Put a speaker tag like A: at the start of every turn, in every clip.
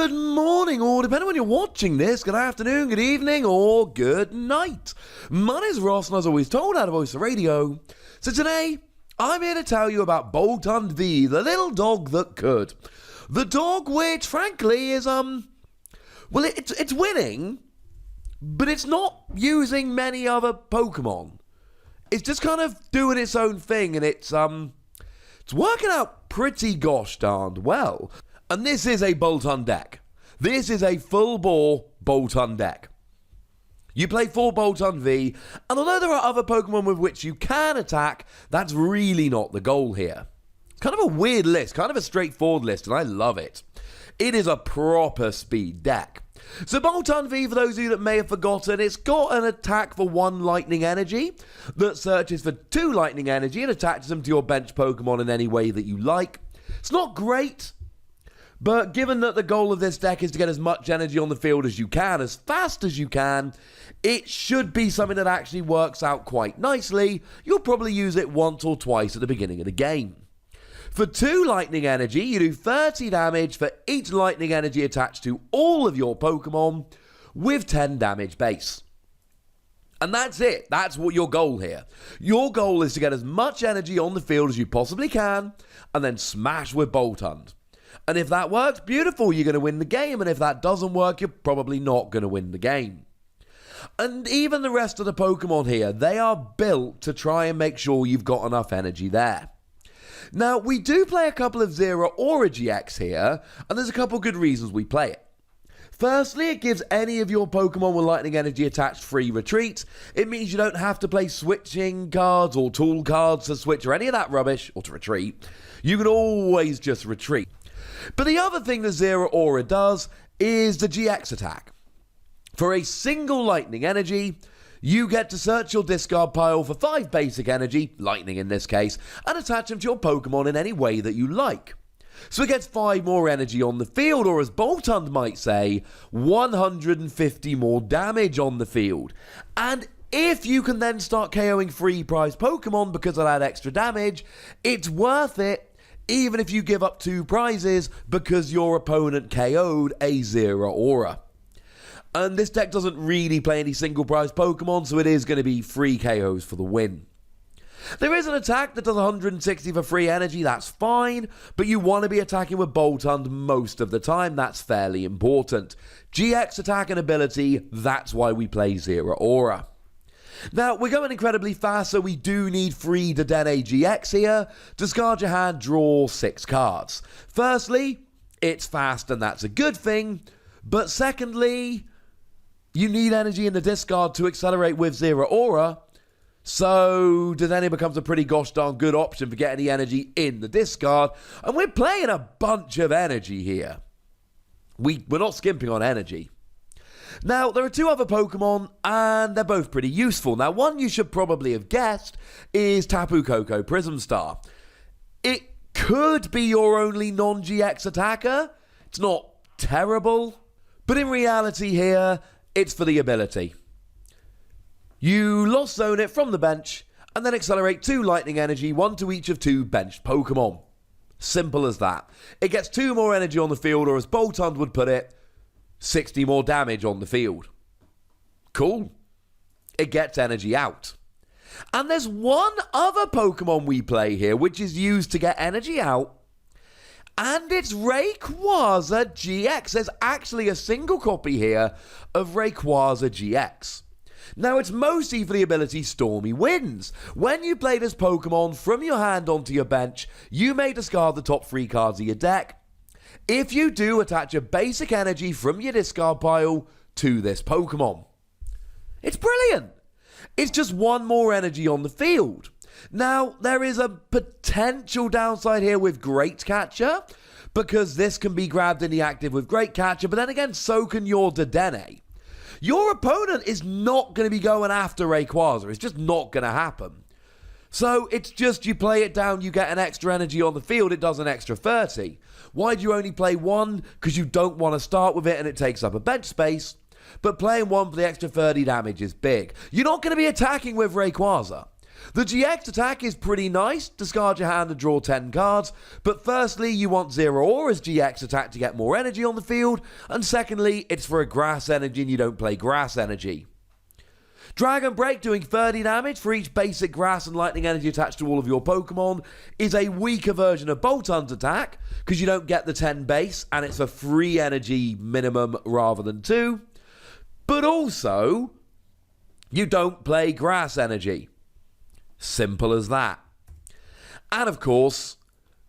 A: Good morning, or depending on when you're watching this, good afternoon, good evening, or good night. My name is Ross, and as always told out of Voice of Radio. So today, I'm here to tell you about Boltund V, the little dog that could. The dog which, frankly, is, well, it's winning, but it's not using many other Pokemon. It's just kind of doing its own thing, and it's working out pretty gosh darned well. And this is a Boltund deck. This is a full-bore Boltund deck. You play 4 Boltund V, and although there are other Pokemon with which you can attack, that's really not the goal here. It's kind of a weird list, kind of a straightforward list, and I love it. It is a proper speed deck. So Boltund V, for those of you that may have forgotten, it's got an attack for 1 lightning energy that searches for 2 lightning energy and attaches them to your bench Pokemon in any way that you like. It's not great, but given that the goal of this deck is to get as much energy on the field as you can, as fast as you can, it should be something that actually works out quite nicely. You'll probably use it once or twice at the beginning of the game. For 2 lightning energy, you do 30 damage for each lightning energy attached to all of your Pokemon, with 10 damage base. And that's it. That's what your goal here. Your goal is to get as much energy on the field as you possibly can, and then smash with Boltund. And if that works, beautiful, you're going to win the game. And if that doesn't work, you're probably not going to win the game. And even the rest of the Pokemon here, they are built to try and make sure you've got enough energy there. Now, we do play a couple of Zeraora GX here, and there's a couple good reasons we play it. Firstly, it gives any of your Pokemon with lightning energy attached free retreat. It means you don't have to play switching cards or tool cards to switch or any of that rubbish, or to retreat. You can always just retreat. But the other thing that Zeraora does is the GX attack. For a single lightning energy, you get to search your discard pile for 5 basic energy, lightning in this case, and attach them to your Pokemon in any way that you like. So it gets 5 more energy on the field, or as Boltund might say, 150 more damage on the field. And if you can then start KOing free prize Pokemon because of that extra damage, it's worth it. Even if you give up 2 prizes because your opponent KO'd a Zeraora. And this deck doesn't really play any single prize Pokemon, so it is going to be free KOs for the win. There is an attack that does 160 for free energy, that's fine, but you want to be attacking with Boltund most of the time, that's fairly important. GX attack and ability, that's why we play Zeraora. Now, we're going incredibly fast, so we do need free Dedenne GX here. Discard your hand, draw 6 cards. Firstly, it's fast and that's a good thing. But secondly, you need energy in the discard to accelerate with Zeraora. So Dedenne becomes a pretty gosh darn good option for getting the energy in the discard. And we're playing a bunch of energy here. We're not skimping on energy. Now, there are 2 other Pokemon, and they're both pretty useful. Now, one you should probably have guessed is Tapu Koko Prism Star. It could be your only non-GX attacker. It's not terrible, but in reality here, it's for the ability. You Lost Zone it from the bench, and then accelerate 2 lightning energy, 1 to each of 2 benched Pokemon. Simple as that. It gets 2 more energy on the field, or as Boltund would put it, 60 more damage on the field. Cool. It gets energy out. And there's one other Pokemon we play here which is used to get energy out, and it's Rayquaza GX. There's actually a single copy here of Rayquaza GX. Now, it's mostly for the ability Stormy Winds. When you play this Pokemon from your hand onto your bench, you may discard the top 3 cards of your deck. If you do, attach a basic energy from your discard pile to this Pokemon. It's brilliant. It's just 1 more energy on the field. Now, there is a potential downside here with Great Catcher, because this can be grabbed in the active with Great Catcher, but then again, so can your Dedenne. Your opponent is not going to be going after Rayquaza. It's just not going to happen. So it's just you play it down, you get an extra energy on the field, it does an extra 30. Why do you only play 1? Because you don't want to start with it and it takes up a bench space. But playing 1 for the extra 30 damage is big. You're not going to be attacking with Rayquaza. The GX attack is pretty nice, discard your hand and draw 10 cards, but firstly you want Zero Aura's GX attack to get more energy on the field, and secondly it's for a grass energy and you don't play grass energy. Dragon Break doing 30 damage for each basic grass and lightning energy attached to all of your Pokemon is a weaker version of Boltund's attack, because you don't get the 10 base and it's a free energy minimum rather than 2, but also you don't play grass energy. Simple as that. And of course,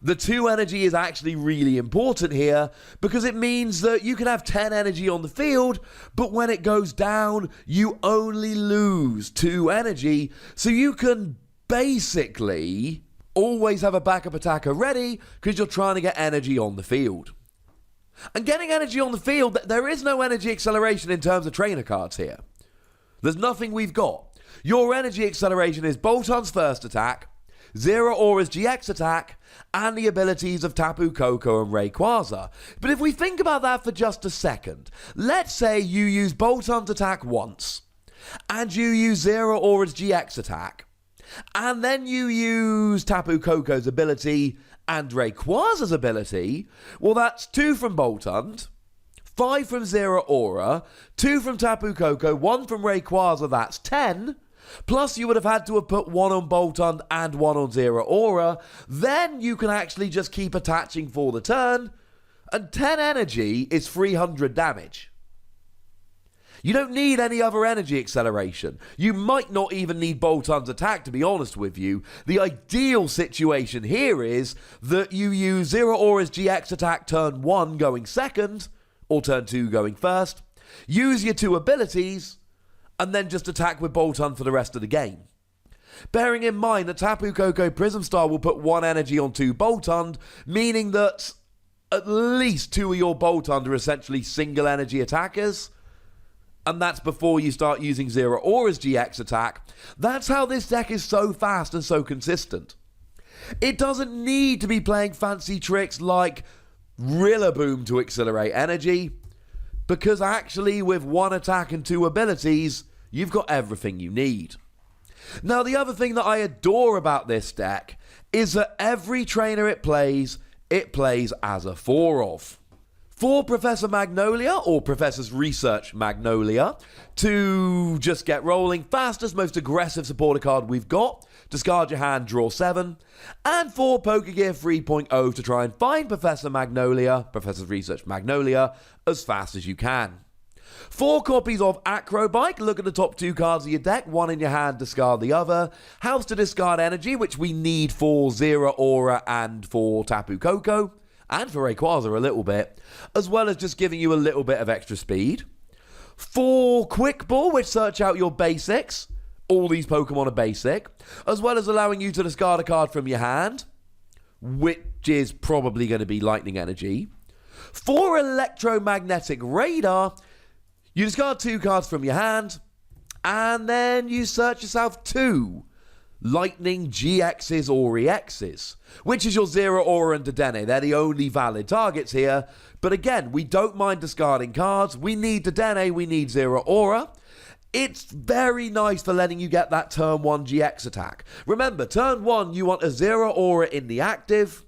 A: the 2 energy is actually really important here because it means that you can have 10 energy on the field, but when it goes down, you only lose 2 energy, so you can basically always have a backup attacker ready because you're trying to get energy on the field. And getting energy on the field, there is no energy acceleration in terms of trainer cards here. There's nothing we've got. Your energy acceleration is Boltund's first attack, Zero Aura's GX attack, and the abilities of Tapu Koko and Rayquaza. But if we think about that for just a second, let's say you use Boltund's attack once, and you use Zero Aura's GX attack, and then you use Tapu Koko's ability and Rayquaza's ability. Well, that's 2 from Boltund, 5 from Zero Aura, 2 from Tapu Koko, 1 from Rayquaza, that's 10. Plus you would have had to have put 1 on Boltund and 1 on Zero Aura. Then you can actually just keep attaching for the turn. And 10 energy is 300 damage. You don't need any other energy acceleration. You might not even need Boltund's attack, to be honest with you. The ideal situation here is that you use Zero Aura's GX attack turn 1 going second, or turn 2 going first. Use your 2 abilities, and then just attack with Boltund for the rest of the game. Bearing in mind that Tapu Koko Prism Star will put 1 energy on 2 Boltund, meaning that at least 2 of your Boltund are essentially single energy attackers, and that's before you start using Zero Aura's GX attack. That's how this deck is so fast and so consistent. It doesn't need to be playing fancy tricks like Rillaboom to accelerate energy, because actually with 1 attack and 2 abilities, you've got everything you need. Now, the other thing that I adore about this deck is that every trainer it plays as a 4 of. For Professor Magnolia, or Professor's Research Magnolia, to just get rolling, fastest, most aggressive supporter card we've got, discard your hand, draw 7. And for Pokegear 3.0 to try and find Professor Magnolia, Professor's Research Magnolia, as fast as you can. 4 copies of Acrobike, look at the top 2 cards of your deck, 1 in your hand, discard the other. House to discard energy, which we need for Zero Aura and for Tapu Koko, and for Rayquaza a little bit, as well as just giving you a little bit of extra speed. 4 Quick Ball, which search out your basics. All these Pokemon are basic, as well as allowing you to discard a card from your hand, which is probably going to be Lightning Energy. 4 Electromagnetic Radar, you discard 2 cards from your hand, and then you search yourself 2 Lightning GXs or EXs, which is your Zero Aura and Dedenne. They're the only valid targets here, but again, we don't mind discarding cards. We need Dedenne, we need Zero Aura. It's very nice for letting you get that turn 1 GX attack. Remember, turn 1, you want a Zero Aura in the active,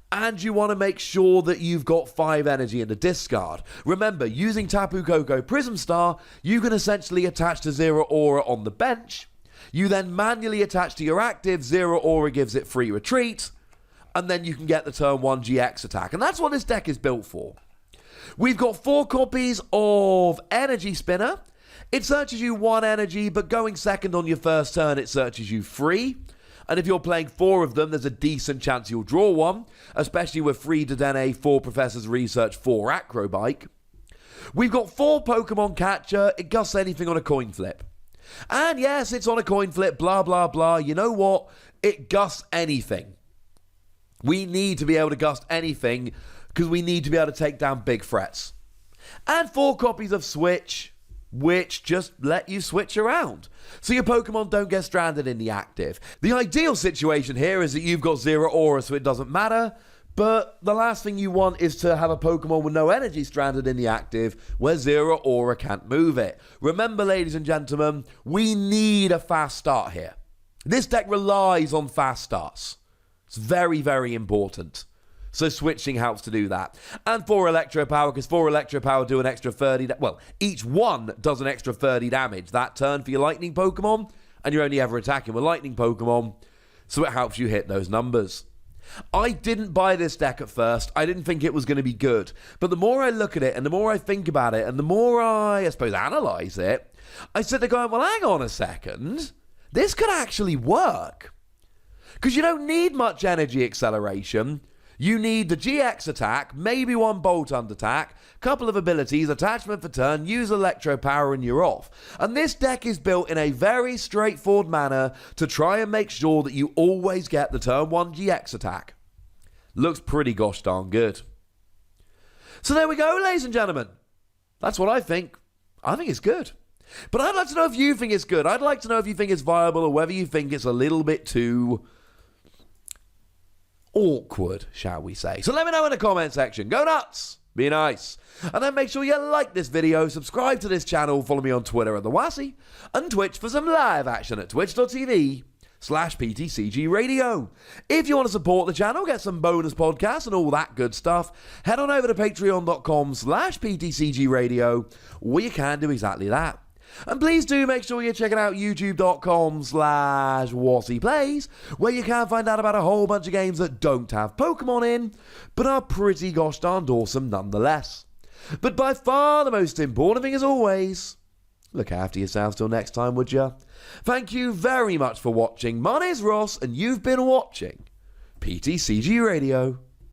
A: and you want to make sure that you've got 5 energy in the discard. Remember, using Tapu Koko Prism Star, you can essentially attach to Zero Aura on the bench. You then manually attach to your active, Zero Aura gives it free retreat, and then you can get the turn 1 GX attack. And that's what this deck is built for. We've got 4 copies of Energy Spinner. It searches you 1 energy, but going second on your first turn, it searches you 3. And if you're playing 4 of them, there's a decent chance you'll draw 1, especially with 3 Dedenne, 4 Professor's Research, 4 Acrobike. We've got 4 Pokemon Catcher. It gusts anything on a coin flip. And yes, it's on a coin flip, blah, blah, blah. You know what? It gusts anything. We need to be able to gust anything because we need to be able to take down big threats. And 4 copies of Switch, which just let you switch around, so your Pokemon don't get stranded in the active. The ideal situation here is that you've got Zero Aura, so it doesn't matter, but the last thing you want is to have a Pokemon with no energy stranded in the active, where Zero Aura can't move it. Remember, ladies and gentlemen, we need a fast start here. This deck relies on fast starts. It's very, very important. So switching helps to do that. And 4 Electro Power, because 4 Electro Power do an extra 30... well, each one does an extra 30 damage that turn for your Lightning Pokemon, and you're only ever attacking with Lightning Pokemon, so it helps you hit those numbers. I didn't buy this deck at first. I didn't think it was going to be good. But the more I look at it, and the more I think about it, and the more I suppose, analyse it, I sit there going, well, hang on a second. This could actually work. Because you don't need much energy acceleration. You need the GX attack, maybe one Boltund attack, couple of abilities, attachment for turn, use Electro Power, and you're off. And this deck is built in a very straightforward manner to try and make sure that you always get the turn 1 GX attack. Looks pretty gosh darn good. So there we go, ladies and gentlemen. That's what I think. I think it's good. But I'd like to know if you think it's good. I'd like to know if you think it's viable or whether you think it's a little bit too awkward, shall we say. So let me know in the comment section. Go nuts. Be nice. And then make sure you like this video, subscribe to this channel, follow me on Twitter at The Wassy, and Twitch for some live action at twitch.tv/PTCGRadio. If you want to support the channel, get some bonus podcasts and all that good stuff, head on over to patreon.com/PTCGRadio, where you can do exactly that. And please do make sure you're checking out youtube.com/WassyPlays, where you can find out about a whole bunch of games that don't have Pokemon in, but are pretty gosh darned awesome nonetheless. But by far the most important thing, as always, look after yourselves till next time, would ya? Thank you very much for watching. My name's Ross, and you've been watching PTCG Radio.